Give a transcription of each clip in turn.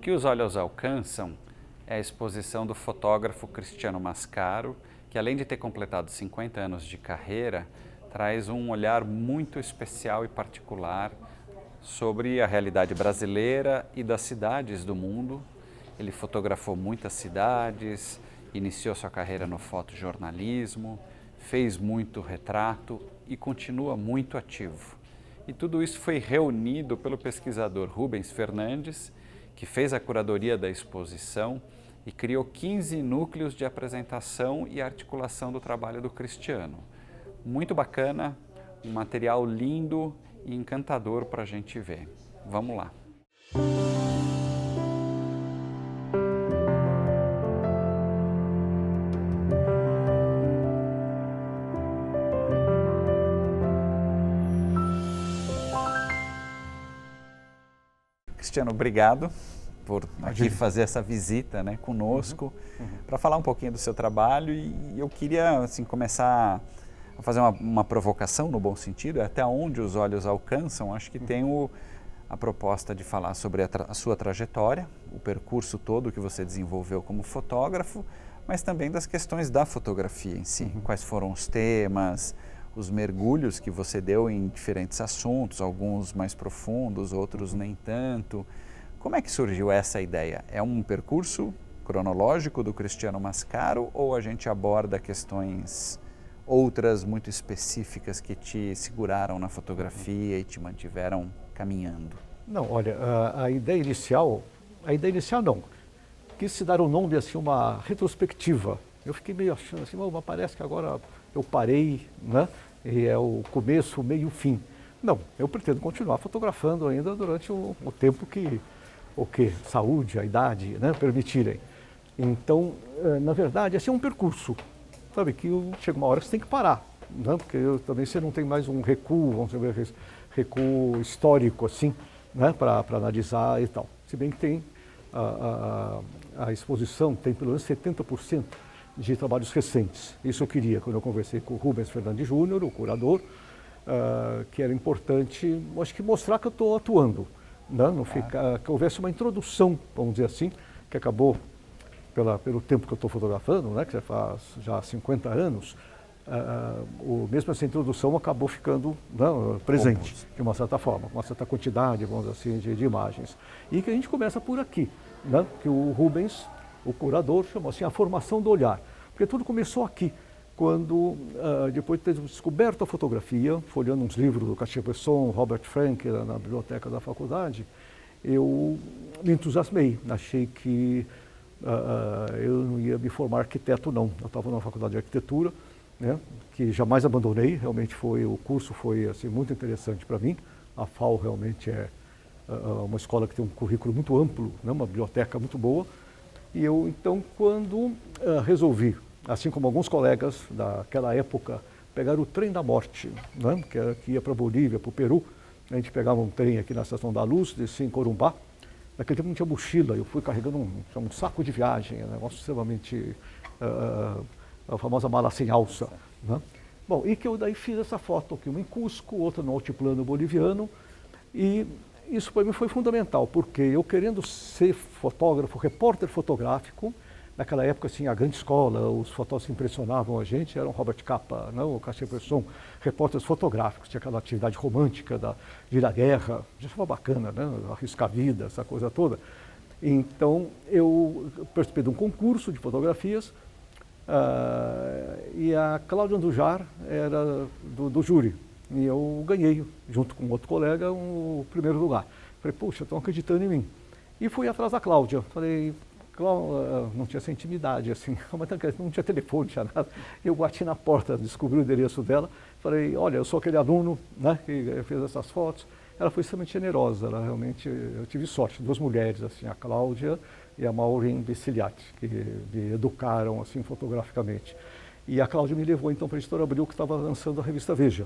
que os olhos alcançam é a exposição do fotógrafo Cristiano Mascaro, que além de ter completado 50 anos de carreira, traz um olhar muito especial e particular sobre a realidade brasileira e das cidades do mundo. Ele fotografou muitas cidades, iniciou sua carreira no fotojornalismo, fez muito retrato e continua muito ativo. E tudo isso foi reunido pelo pesquisador Rubens Fernandes, que fez a curadoria da exposição e criou 15 núcleos de apresentação e articulação do trabalho do Cristiano. Muito bacana, um material lindo e encantador para a gente ver. Vamos lá! Cristiano, obrigado por aqui fazer essa visita, né, conosco, para falar um pouquinho do seu trabalho, e eu queria assim, começar a fazer uma provocação no bom sentido, até onde os olhos alcançam. Acho que tenho a proposta de falar sobre a sua trajetória, o percurso todo que você desenvolveu como fotógrafo, mas também das questões da fotografia em si, quais foram os temas, os mergulhos que você deu em diferentes assuntos, alguns mais profundos, outros nem tanto. Como é que surgiu essa ideia? É um percurso cronológico do Cristiano Mascaro ou a gente aborda questões outras muito específicas que te seguraram na fotografia e te mantiveram caminhando? Não, olha, a ideia inicial não, quis se dar um nome assim, uma retrospectiva. Eu fiquei meio achando assim, mas parece que agora eu parei, né? E é o começo, o meio e o fim. Não, eu pretendo continuar fotografando ainda durante o tempo que saúde, a idade, né, permitirem. Então, na verdade, esse é um percurso, sabe, que chega uma hora que você tem que parar, né, porque também você não tem mais um recuo, vamos dizer, recuo histórico, assim, né, para analisar e tal. Se bem que tem a exposição, tem pelo menos 70% de trabalhos recentes. Isso eu queria, quando eu conversei com o Rubens Fernandes Júnior, o curador, que era importante, acho que mostrar que eu estou atuando, né? Não ficar, que houvesse uma introdução, vamos dizer assim, que acabou pelo tempo que eu estou fotografando, né? Que já faz já 50 anos, mesmo essa introdução acabou ficando, né, presente, de uma certa forma, com uma certa quantidade, vamos dizer assim, de imagens. E que a gente começa por aqui, né? Que o Rubens, o curador, chamou assim a formação do olhar, porque tudo começou aqui, quando, depois de ter descoberto a fotografia, folheando uns livros do Cartier-Bresson, Robert Frank, na biblioteca da faculdade, eu me entusiasmei, achei que eu não ia me formar arquiteto não, eu estava na faculdade de arquitetura, né, que jamais abandonei, realmente o curso foi assim, muito interessante para mim, a FAU realmente é uma escola que tem um currículo muito amplo, né, uma biblioteca muito boa. E eu, então, quando resolvi, assim como alguns colegas daquela época, pegar o trem da morte, né, que ia para a Bolívia, para o Peru, a gente pegava um trem aqui na Estação da Luz, descia em Corumbá. Naquele tempo não tinha mochila, eu fui carregando um saco de viagem, um negócio extremamente, a famosa mala sem alça. Né? Bom, e que eu daí fiz essa foto aqui, uma em Cusco, outra no altiplano boliviano, e isso para mim foi fundamental, porque eu querendo ser fotógrafo, repórter fotográfico, naquela época assim, a grande escola, os fotógrafos que impressionavam a gente eram Robert Capa, né, o Cartier-Bresson, repórteres fotográficos, tinha aquela atividade romântica de ir à guerra, já achava bacana, né, arriscar a vida, essa coisa toda. Então eu participei de um concurso de fotografias e a Cláudia Andujar era do júri. E eu ganhei, junto com outro colega, o primeiro lugar. Falei, puxa, estão acreditando em mim. E fui atrás da Cláudia. Falei, não tinha essa intimidade, assim, não tinha telefone, não tinha nada. Eu bati na porta, descobri o endereço dela. Falei, olha, eu sou aquele aluno, né, que fez essas fotos. Ela foi extremamente generosa, ela realmente, eu tive sorte, duas mulheres, assim, a Cláudia e a Maureen Bessiliati, que me educaram, assim, fotograficamente. E a Cláudia me levou, então, para a Editora Abril, que estava lançando a revista Veja.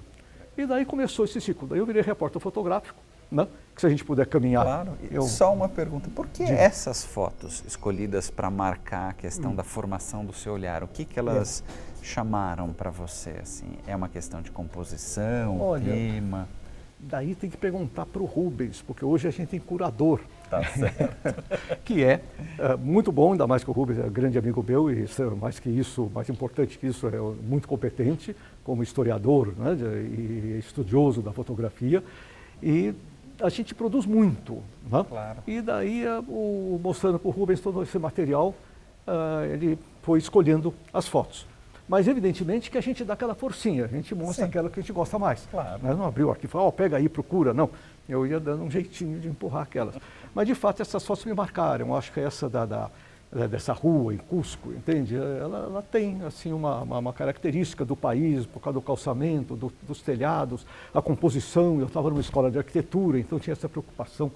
E daí começou esse ciclo. Daí eu virei repórter fotográfico, né? Que se a gente puder caminhar... Claro. Só uma pergunta. Por que essas fotos escolhidas para marcar a questão da formação do seu olhar? O que elas chamaram para você? Assim? É uma questão de composição, tema? daí tem que perguntar para o Rubens, porque hoje a gente tem curador. Tá certo. Que é muito bom, ainda mais que o Rubens é grande amigo meu e mais que isso, mais importante que isso, é muito competente como historiador, né, e estudioso da fotografia. E a gente produz muito, né? Claro. E daí, mostrando para o Rubens todo esse material, ele foi escolhendo as fotos. Mas evidentemente que a gente dá aquela forcinha, a gente mostra aquela que a gente gosta mais. Claro. Né? Não abriu aqui e falou, pega aí, procura, não. Eu ia dando um jeitinho de empurrar aquelas. Mas de fato essas fotos me marcaram. Eu acho que essa dessa rua em Cusco, entende? Ela tem assim uma característica do país, por causa do calçamento, dos telhados, a composição. Eu estava numa escola de arquitetura, então tinha essa preocupação,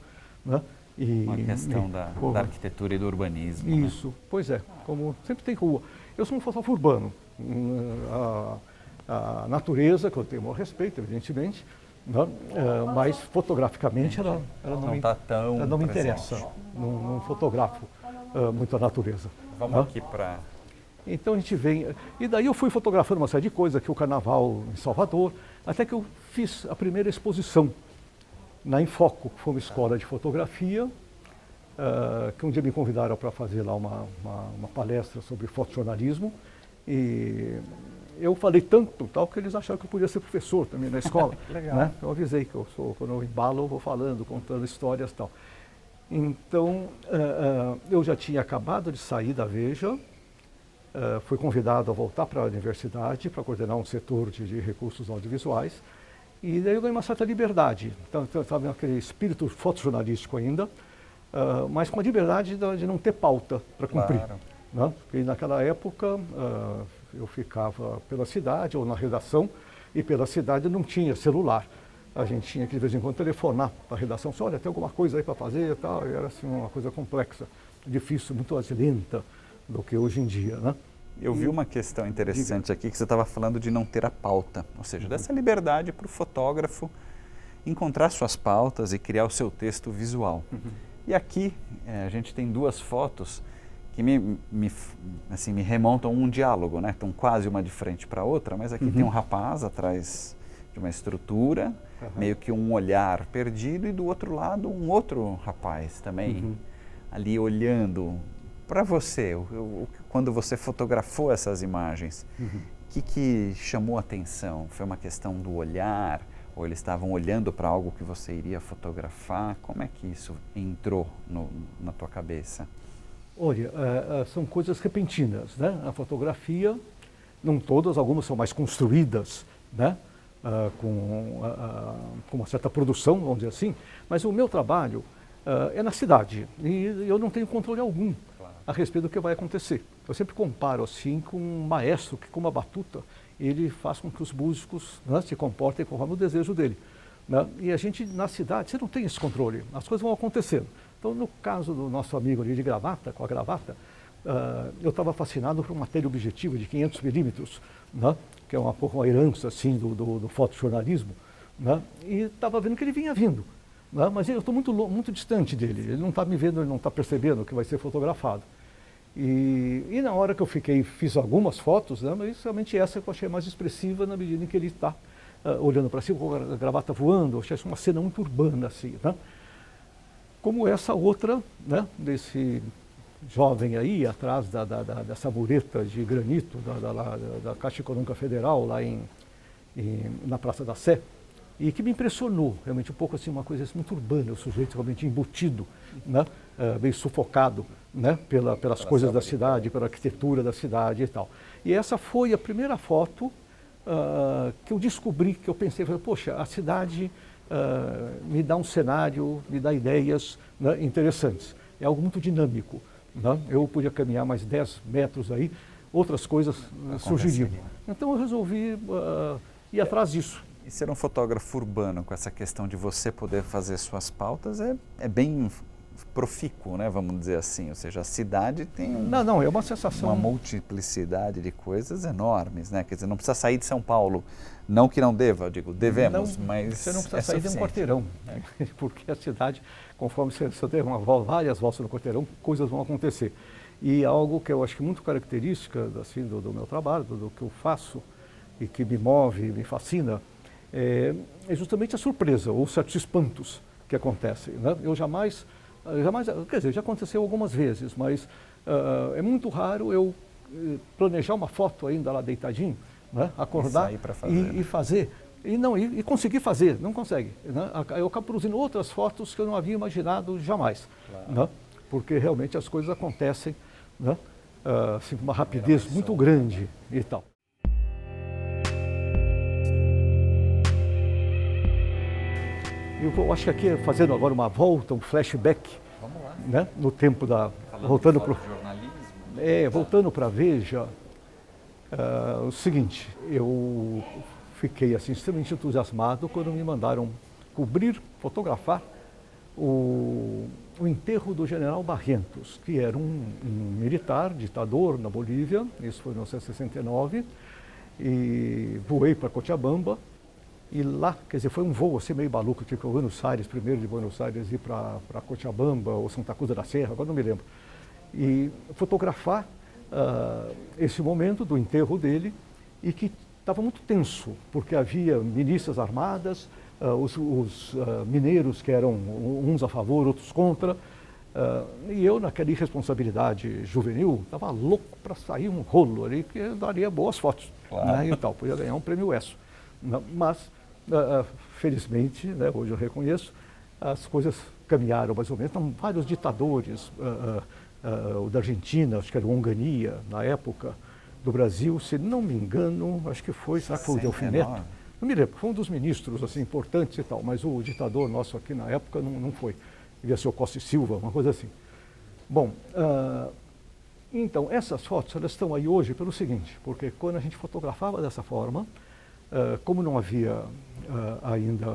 né? Uma questão da arquitetura e do urbanismo. Isso, né? Pois é, como sempre tem rua. Eu sou um fotógrafo urbano. A natureza, que eu tenho o maior respeito, evidentemente, né? Mas fotograficamente ela não me interessa. Não fotografo muito a natureza. Vamos aqui para... Então a gente vem... E daí eu fui fotografando uma série de coisas, aqui o Carnaval em Salvador, até que eu fiz a primeira exposição na Infoco, que foi uma escola de fotografia, que um dia me convidaram para fazer lá uma palestra sobre fotojornalismo. E eu falei tanto tal que eles acharam que eu podia ser professor também na escola. Legal. Né? Eu avisei que quando eu embalo, eu vou falando, contando histórias e tal. Então, eu já tinha acabado de sair da Veja, fui convidado a voltar para a universidade para coordenar um setor de recursos audiovisuais. E daí eu ganhei uma certa liberdade. Então, eu estava naquele espírito fotojornalístico ainda, mas com a liberdade de não ter pauta para cumprir. Claro. Né? Porque naquela época eu ficava pela cidade ou na redação, e pela cidade não tinha celular. A gente tinha que de vez em quando telefonar para a redação, olha, tem alguma coisa aí para fazer e tal, e era assim uma coisa complexa, difícil, muito mais lenta do que hoje em dia, né? Eu vi uma questão interessante aqui, que você estava falando de não ter a pauta, ou seja, dessa liberdade para o fotógrafo encontrar suas pautas e criar o seu texto visual. E aqui a gente tem duas fotos que me remontam a um diálogo, né? Estão quase uma de frente para a outra, mas aqui tem um rapaz atrás de uma estrutura, meio que um olhar perdido, e do outro lado um outro rapaz também ali olhando. Para você, quando você fotografou essas imagens, o que chamou a atenção? Foi uma questão do olhar? Ou eles estavam olhando para algo que você iria fotografar? Como é que isso entrou na tua cabeça? Olha, são coisas repentinas, né? A fotografia, não todas, algumas são mais construídas, né? Com uma certa produção, vamos dizer assim, mas o meu trabalho é na cidade e eu não tenho controle algum a respeito do que vai acontecer. Eu sempre comparo assim com um maestro que, com uma batuta, ele faz com que os músicos, né, se comportem conforme o desejo dele. Né? E a gente, na cidade, você não tem esse controle, as coisas vão acontecendo. Então, no caso do nosso amigo ali de gravata, com a gravata, eu estava fascinado por uma teleobjetiva de 500 milímetros, né, que é uma herança assim, do fotojornalismo, né, e estava vendo que ele vinha vindo. Né, mas eu estou muito distante dele, ele não está me vendo, ele não está percebendo que vai ser fotografado. E na hora que eu fiz algumas fotos, né, mas realmente essa que eu achei mais expressiva na medida em que ele está olhando para cima, com a gravata voando. Eu achei uma cena muito urbana, assim, né? Como essa outra, né, desse jovem aí, atrás dessa mureta de granito da Caixa Econômica Federal, lá na Praça da Sé, e que me impressionou, realmente um pouco assim, uma coisa assim, muito urbana, o sujeito realmente embutido, né, meio sufocado, né, pelas coisas da cidade, pela arquitetura da cidade e tal. E essa foi a primeira foto que eu descobri, que eu pensei, poxa, a cidade me dá um cenário, me dá ideias, né, interessantes. É algo muito dinâmico. Né? Eu podia caminhar mais 10 metros aí, outras coisas surgiriam. Então eu resolvi ir atrás disso. E ser um fotógrafo urbano, com essa questão de você poder fazer suas pautas, é bem profícuo, né, vamos dizer assim. Ou seja, a cidade tem é uma sensação, uma multiplicidade de coisas enormes, né? Quer dizer, não precisa sair de São Paulo. Não que não deva, eu digo, devemos, mas você não precisa sair de um quarteirão, né? Porque a cidade, conforme você der várias voltas no quarteirão, coisas vão acontecer. E algo que eu acho que muito característica assim, do meu trabalho, do que eu faço, e que me move, me fascina, é justamente a surpresa ou certos espantos que acontecem, né? Eu jamais, quer dizer, já aconteceu algumas vezes, mas é muito raro eu planejar uma foto ainda lá deitadinho, né? Acordar e fazer. E conseguir fazer, não consegue, né? Eu acabo produzindo outras fotos que eu não havia imaginado jamais, claro, né? Porque realmente as coisas acontecem, né? Assim, com uma rapidez muito grande e tal. Eu acho que aqui, fazendo agora uma volta, um flashback, vamos lá, né? No tempo da... voltando para o jornalismo. Voltando para a Veja, o seguinte, eu fiquei assim, extremamente entusiasmado quando me mandaram cobrir, fotografar o enterro do general Barrientos, que era um militar, ditador na Bolívia, isso foi em 1969, e voei para Cochabamba, e lá, quer dizer, foi um voo assim meio maluco, tipo Buenos Aires, primeiro de Buenos Aires ir para Cochabamba ou Santa Cruz da Serra, agora não me lembro, e fotografar esse momento do enterro dele, e que estava muito tenso, porque havia milícias armadas, os mineiros que eram uns a favor, outros contra, e eu, naquela irresponsabilidade juvenil, estava louco para sair um rolo ali, que daria boas fotos, claro, né, e tal, podia ganhar um prêmio ESSO. Mas, felizmente, né, hoje eu reconheço, as coisas caminharam mais ou menos. Então, vários ditadores, o da Argentina, acho que era o Onganía, na época, do Brasil, se não me engano, acho que foi, será que foi o Delfim Neto? Não me lembro, foi um dos ministros assim, importantes e tal, mas o ditador nosso aqui na época não foi. Devia ser o Costa e Silva, uma coisa assim. Bom, então essas fotos elas estão aí hoje pelo seguinte, porque quando a gente fotografava dessa forma, como não havia ainda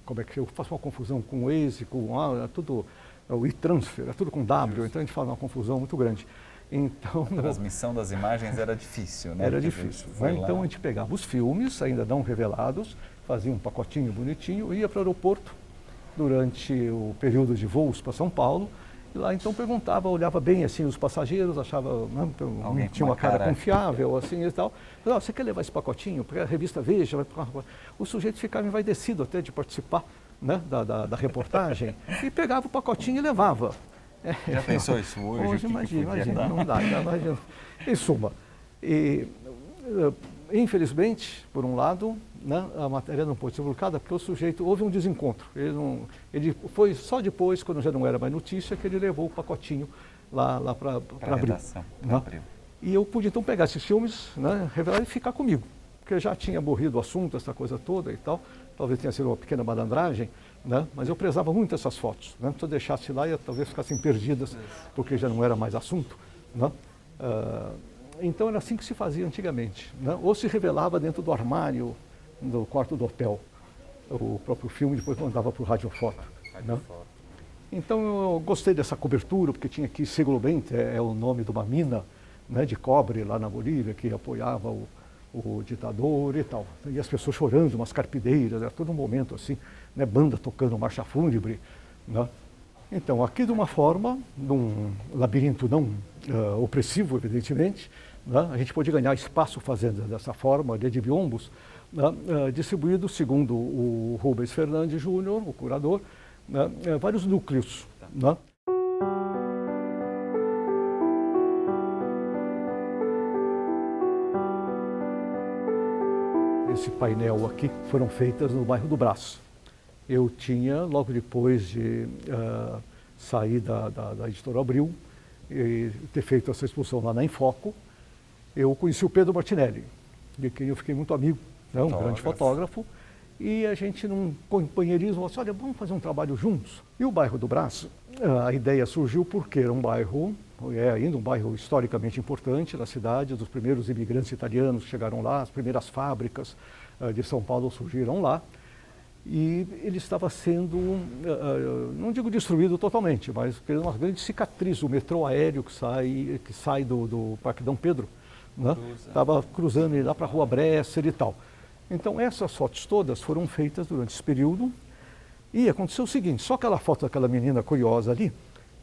como é que eu faço uma confusão com o Waze, com tudo, o e-transfer, é tudo com W, então a gente faz uma confusão muito grande. Então, a transmissão das imagens era difícil, né? Era difícil. Então a gente pegava os filmes, ainda não revelados, fazia um pacotinho bonitinho, ia para o aeroporto durante o período de voos para São Paulo, e lá então perguntava, olhava bem assim os passageiros, achava, né, tinha uma cara confiável assim e tal. Você quer levar esse pacotinho? Porque a revista Veja, o sujeito ficava envaidecido até de participar, né, da reportagem, e pegava o pacotinho e levava. Já pensou isso hoje? Hoje, imagina, não dá, imagina. Em suma, infelizmente, por um lado, né, a matéria não pôde ser publicada porque o sujeito, houve um desencontro. Ele foi só depois, quando já não era mais notícia, que ele levou o pacotinho lá para Abril. Né? E eu pude então pegar esses filmes, né, revelar e ficar comigo, porque já tinha morrido o assunto, essa coisa toda e tal. Talvez tenha sido uma pequena malandragem, né? Mas eu prezava muito essas fotos, né? Se eu deixasse lá, talvez ficassem perdidas, porque já não era mais assunto, né? Então era assim que se fazia antigamente, né? Ou se revelava dentro do armário do quarto do hotel, o próprio filme depois mandava para o radiofoto, né? Então eu gostei dessa cobertura, porque tinha aqui Seglobente, é o nome de uma mina, né, de cobre lá na Bolívia, que apoiava o ditador e tal. E as pessoas chorando, umas carpideiras, era todo um momento assim, né, banda tocando marcha fúnebre, né? Então, aqui de uma forma, num labirinto não opressivo, evidentemente, né, a gente pode ganhar espaço fazendo dessa forma de biombos, né, distribuído, segundo o Rubens Fernandes Júnior, o curador, né, vários núcleos, né? Esse painel aqui foram feitas no bairro do Brás. Eu tinha, logo depois de sair da editora Abril e ter feito essa exposição lá na Infoco, eu conheci o Pedro Martinelli, de quem eu fiquei muito amigo, né, um grande fotógrafo, e a gente, num companheirismo, disse, olha, vamos fazer um trabalho juntos. E o bairro do Brás, a ideia surgiu porque era um bairro, é ainda um bairro historicamente importante da cidade, dos primeiros imigrantes italianos que chegaram lá, as primeiras fábricas de São Paulo surgiram lá, e ele estava sendo, não digo destruído totalmente, mas criando uma grande cicatriz. O metrô aéreo que sai do Parque Dom Pedro, né, estava cruzando lá para a Rua Bresser e tal. Então essas fotos todas foram feitas durante esse período, e aconteceu o seguinte, só aquela foto daquela menina curiosa ali,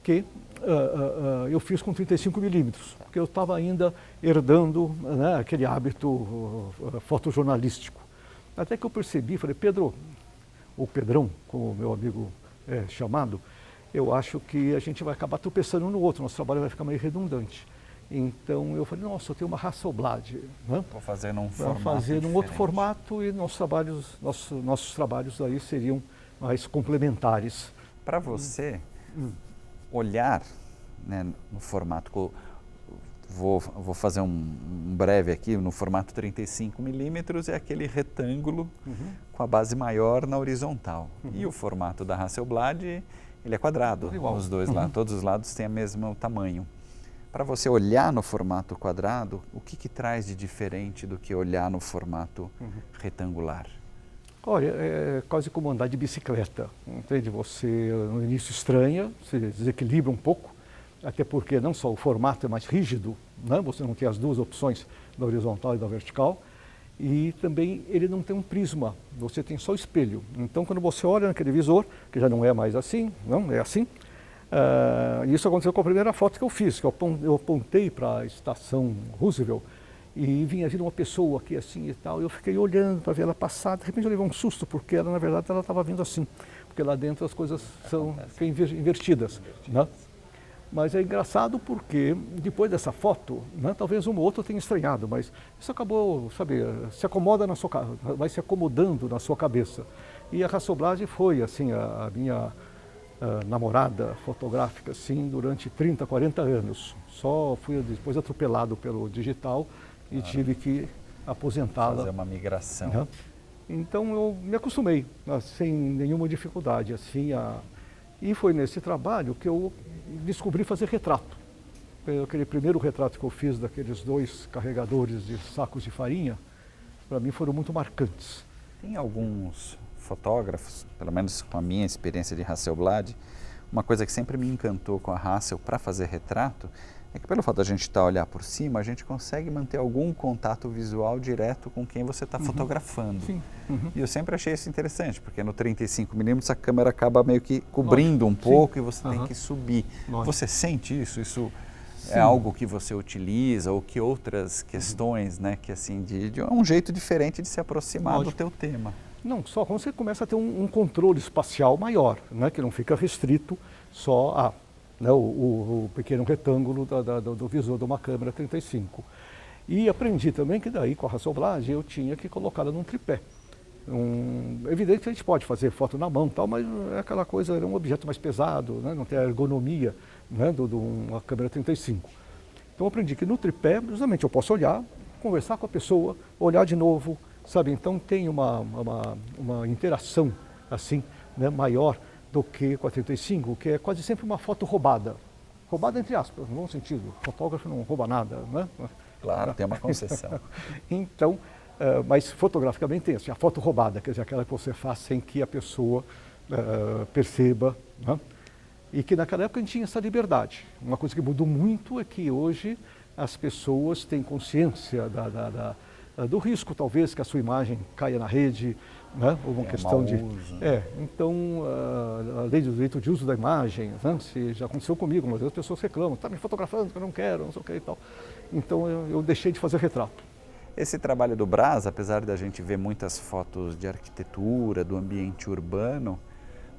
que eu fiz com 35mm, porque eu estava ainda herdando, né, aquele hábito fotojornalístico. Até que eu percebi, falei, Pedro, ou Pedrão, como o meu amigo é chamado, eu acho que a gente vai acabar tropeçando um no outro, nosso trabalho vai ficar meio redundante. Então eu falei, nossa, eu tenho uma Hasselblad, né? Vou fazer num Vou formato fazer num outro diferente. formato e nossos trabalhos aí seriam mais complementares. Para você, olhar, né, no formato, vou fazer um breve aqui, no formato 35 milímetros é aquele retângulo com a base maior na horizontal. E o formato da Hasselblad, ele é quadrado, Igual. os dois lados, todos os lados têm o mesmo tamanho. Para você olhar no formato quadrado, o que traz de diferente do que olhar no formato retangular? Olha, é quase como andar de bicicleta, entende? Você no início estranha, se desequilibra um pouco, até porque não só o formato é mais rígido, né? Você não tem as duas opções, da horizontal e da vertical, e também ele não tem um prisma, você tem só o espelho. Então quando você olha naquele visor, que já não é mais assim, não é assim, isso aconteceu com a primeira foto que eu fiz, que eu apontei para a estação Roosevelt e vinha vindo uma pessoa aqui assim e tal, e eu fiquei olhando para ver ela passar, de repente eu levei um susto, porque ela, na verdade, ela estava vindo assim, porque lá dentro as coisas são invertidas, né? Mas é engraçado porque depois dessa foto, né, talvez um ou outro tenha estranhado, mas isso acabou, sabe, se acomoda na sua, vai se acomodando na sua cabeça. E a Hasselblad foi assim a minha namorada fotográfica assim durante 30, 40 anos. Só fui depois atropelado pelo digital e tive que aposentá-la. Fazer uma migração. Né? Então eu me acostumei, sem nenhuma dificuldade assim e foi nesse trabalho que eu descobri fazer retrato. Aquele primeiro retrato que eu fiz daqueles 2 carregadores de sacos de farinha, para mim foram muito marcantes. Tem alguns fotógrafos, pelo menos com a minha experiência de Hasselblad, uma coisa que sempre me encantou com a Hassel para fazer retrato é que pelo fato de a gente estar a olhar por cima, a gente consegue manter algum contato visual direto com quem você está fotografando. Sim. E eu sempre achei isso interessante, porque no 35mm a câmera acaba meio que cobrindo um pouco e você tem que subir. Você sente isso? Isso é algo que você utiliza ou que outras questões, né, que assim, de um jeito diferente de se aproximar do teu tema? Não, só quando você começa a ter um controle espacial maior, né, que não fica restrito só a o pequeno retângulo do visor de uma câmera 35. E aprendi também que daí com a Hasselblad eu tinha que colocá-la num tripé. Evidente que a gente pode fazer foto na mão, tal, mas é aquela coisa, era um objeto mais pesado, né, não tem a ergonomia, né, de uma câmera 35. Então eu aprendi que no tripé, justamente, eu posso olhar, conversar com a pessoa, olhar de novo, sabe? Então tem uma interação assim, né, maior do que com a 35, que é quase sempre uma foto roubada. Roubada entre aspas, no bom sentido. O fotógrafo não rouba nada, né? Claro, tem uma concessão. Então, mas fotograficamente tem assim, a foto roubada, quer dizer, aquela que você faz sem que a pessoa perceba, né? E que naquela época a gente tinha essa liberdade. Uma coisa que mudou muito é que hoje as pessoas têm consciência do risco, talvez, que a sua imagem caia na rede, né? Ou uma questão de uso. Então a lei do direito de uso da imagem, né? Se já aconteceu comigo, mas as pessoas reclamam, está me fotografando, que eu não quero, não sei o que e tal. Então eu deixei de fazer retrato. Esse trabalho do Brás, apesar da gente ver muitas fotos de arquitetura, do ambiente urbano,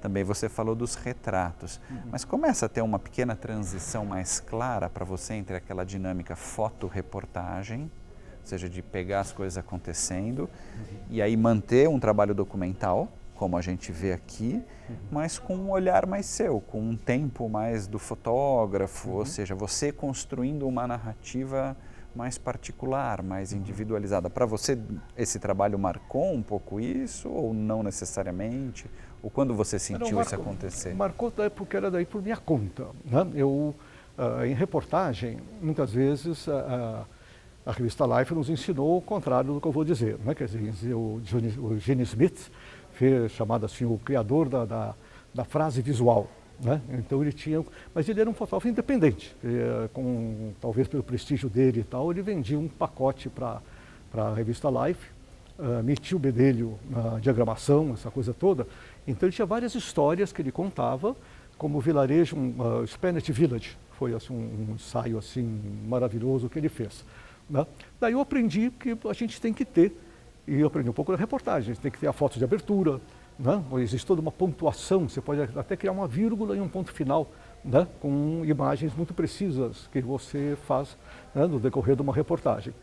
também você falou dos retratos. Mas começa a ter uma pequena transição mais clara para você entre aquela dinâmica foto-reportagem, ou seja, de pegar as coisas acontecendo e aí manter um trabalho documental, como a gente vê aqui, mas com um olhar mais seu, com um tempo mais do fotógrafo, ou seja, você construindo uma narrativa mais particular, mais individualizada. Para você, esse trabalho marcou um pouco isso ou não necessariamente? Ou quando você sentiu isso acontecer? Marcou porque era daí por minha conta, né? Eu, em reportagem, muitas vezes a revista Life nos ensinou o contrário do que eu vou dizer, né? Quer dizer, o Gene Smith, chamado assim o criador da frase visual, né? Então ele tinha, mas ele era um fotógrafo independente, talvez pelo prestígio dele e tal, ele vendia um pacote para a revista Life, metia o bedelho na diagramação, essa coisa toda. Então ele tinha várias histórias que ele contava, como o vilarejo, Spanish Village, foi assim, um ensaio assim maravilhoso que ele fez, né? Daí eu aprendi que a gente tem que ter E eu aprendi um pouco da reportagem, tem que ter a foto de abertura, né? Existe toda uma pontuação, você pode até criar uma vírgula e um ponto final, né? Com imagens muito precisas que você faz, né? No decorrer de uma reportagem.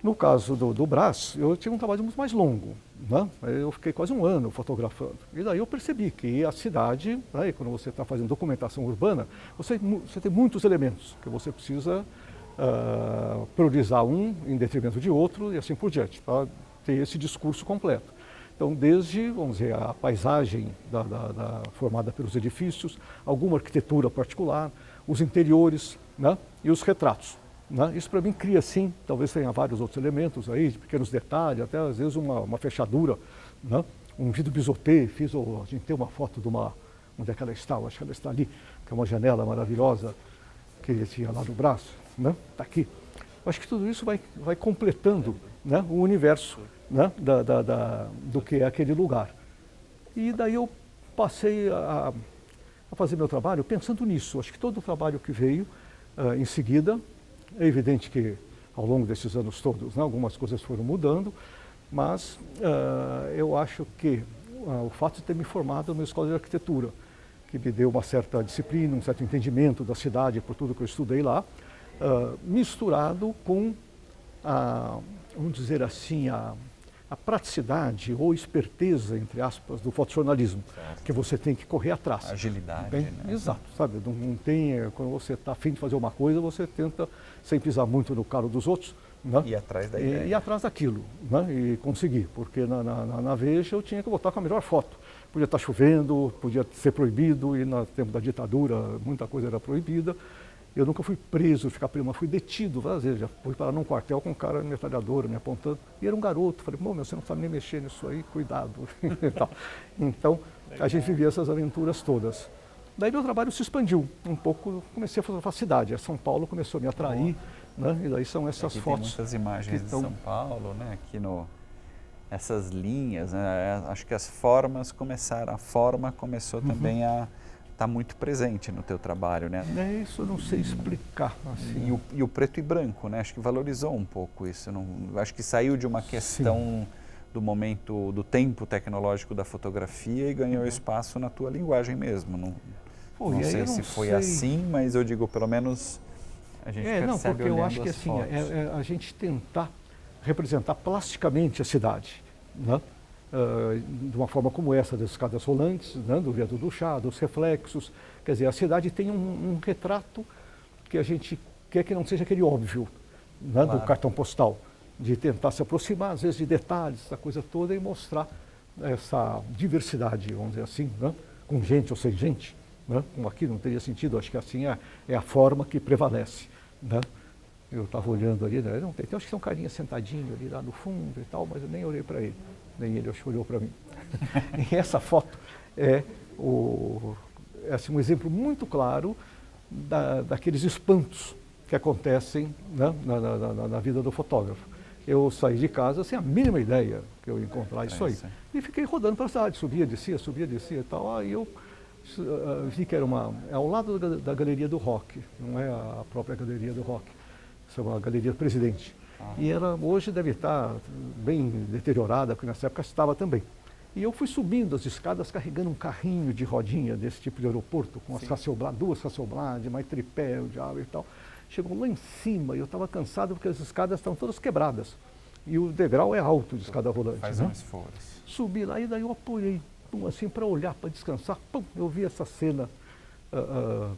No caso do Brás, eu tinha um trabalho muito mais longo, né? Eu fiquei quase um ano fotografando. E daí eu percebi que a cidade, né, quando você está fazendo documentação urbana, você tem muitos elementos que você precisa priorizar um em detrimento de outro e assim por diante, para ter esse discurso completo. Então, desde, vamos dizer, a paisagem formada pelos edifícios, alguma arquitetura particular, os interiores, né, e os retratos. Né? Isso para mim cria, sim, talvez tenha vários outros elementos aí, de pequenos detalhes, até às vezes uma fechadura, né? Um vidro bisotê, a gente tem uma foto de onde é que ela está, acho que ela está ali, que é uma janela maravilhosa que tinha lá no braço, né? Está aqui. Acho que tudo isso vai completando, né, o universo, né, do que é aquele lugar. E daí eu passei a fazer meu trabalho pensando nisso. Acho que todo o trabalho que veio em seguida, é evidente que ao longo desses anos todos, né, algumas coisas foram mudando, mas eu acho que o fato de ter me formado numa escola de arquitetura, que me deu uma certa disciplina, um certo entendimento da cidade por tudo que eu estudei lá, misturado com, vamos dizer assim, a praticidade ou esperteza, entre aspas, do fotojornalismo, que você tem que correr atrás. Agilidade, Bem, né? Exato, sabe? Não tem, quando você está afim de fazer uma coisa, você tenta, sem pisar muito no calo dos outros, né? Ir atrás da ideia. E atrás daquilo, né? E conseguir, porque na Veja eu tinha que botar com a melhor foto. Podia estar chovendo, podia ser proibido, e no tempo da ditadura muita coisa era proibida. Eu nunca fui preso, mas fui detido várias vezes. Já fui parar num quartel com um cara metralhadora me apontando. E era um garoto. Falei, você não sabe nem mexer nisso aí, cuidado. Então, a gente vivia essas aventuras todas. Daí meu trabalho se expandiu um pouco, comecei a fotografar a cidade. São Paulo começou a me atrair, né? E daí são essas aqui fotos. Tem muitas imagens de São Paulo, né? Aqui essas linhas, né? Acho que a forma começou também a está muito presente no teu trabalho, né? Isso eu não sei explicar. Assim. E o preto e branco, né? Acho que valorizou um pouco isso. Acho que saiu de uma questão do momento, do tempo tecnológico da fotografia e ganhou espaço na tua linguagem mesmo. Não sei se foi assim, mas eu digo, pelo menos a gente percebe não, porque eu acho que assim, a gente tentar representar plasticamente a cidade, né? De uma forma como essa, das escadas rolantes, né, do viaduto do Chá, dos reflexos. Quer dizer, a cidade tem um retrato que a gente quer que não seja aquele óbvio, né, do cartão postal, de tentar se aproximar, às vezes, de detalhes, da coisa toda e mostrar essa diversidade, vamos dizer assim, né, com gente ou sem gente. Né, como aqui não teria sentido, acho que assim é a forma que prevalece. Né. Eu estava olhando ali, né, não tem, acho que tem um carinha sentadinho ali lá no fundo e tal, mas eu nem olhei para ele. Nem ele olhou para mim. E essa foto é assim, um exemplo muito claro daqueles espantos que acontecem, né, na vida do fotógrafo. Eu saí de casa sem a mínima ideia que eu ia encontrar isso aí. E fiquei rodando para a cidade, subia, descia e tal. Aí eu vi que era ao lado da Galeria do Rock, não é a própria Galeria do Rock, isso é uma Galeria Presidente. E ela hoje deve estar bem deteriorada, porque nessa época estava também. E eu fui subindo as escadas carregando um carrinho de rodinha desse tipo de aeroporto, com duas Hasselblad, mais tripé, o diabo e tal. Chegou lá em cima e eu estava cansado porque as escadas estavam todas quebradas. E o degrau é alto de escada rolante. Faz um esforço. Subi lá e daí eu apoiei, assim, para olhar, para descansar. Eu vi essa cena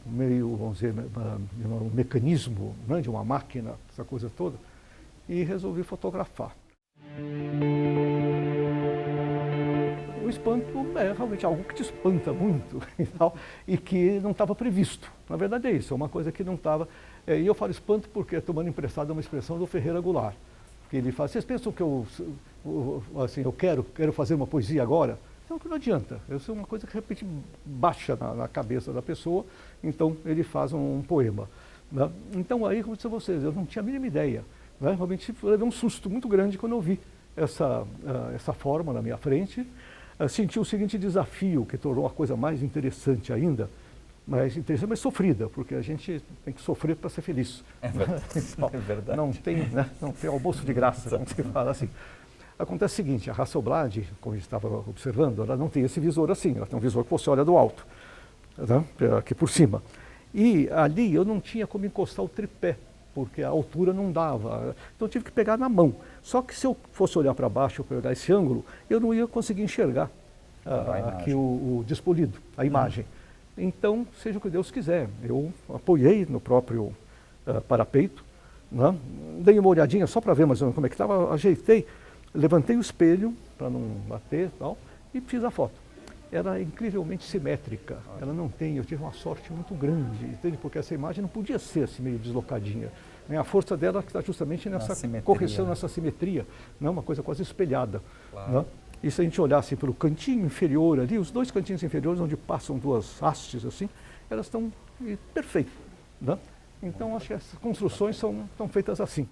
meio, vamos dizer, um mecanismo, né, de uma máquina, essa coisa toda. E resolvi fotografar. O espanto é realmente algo que te espanta muito e tal, e que não estava previsto. Na verdade é isso, é uma coisa que não estava. E eu falo espanto porque, tomando emprestado uma expressão do Ferreira Goulart, que ele fala, vocês pensam que eu quero fazer uma poesia agora? Então não adianta, isso é uma coisa que de repente baixa na cabeça da pessoa, então ele faz um poema. Né? Então aí, como eu disse a vocês, eu não tinha a mínima ideia. Né? Realmente levei um susto muito grande quando eu vi essa forma na minha frente. Senti o seguinte desafio, que tornou a coisa mais interessante ainda, mas sofrida, porque a gente tem que sofrer para ser feliz. É verdade. Então, é verdade. Não tem almoço de graça, como se fala assim. Acontece o seguinte, a Hasselblad, como a gente estava observando, ela não tem esse visor assim, ela tem um visor que você olha do alto, né, aqui por cima. E ali eu não tinha como encostar o tripé, porque a altura não dava, então eu tive que pegar na mão. Só que se eu fosse olhar para baixo, para olhar esse ângulo, eu não ia conseguir enxergar aqui o despolido, a imagem. Então, seja o que Deus quiser, eu apoiei no próprio parapeito, né? Dei uma olhadinha só para ver mais ou menos como é que estava, ajeitei, levantei o espelho para não bater e tal, e fiz a foto. Era incrivelmente simétrica, ela não tem, eu tive uma sorte muito grande, entende? Porque essa imagem não podia ser assim meio deslocadinha. Né? A força dela está justamente nessa correção, nessa simetria, né? Uma coisa quase espelhada. Claro. Né? E se a gente olhasse pelo cantinho inferior ali, os dois cantinhos inferiores onde passam duas hastes assim, elas estão perfeitas. Né? Então acho que essas construções são feitas assim.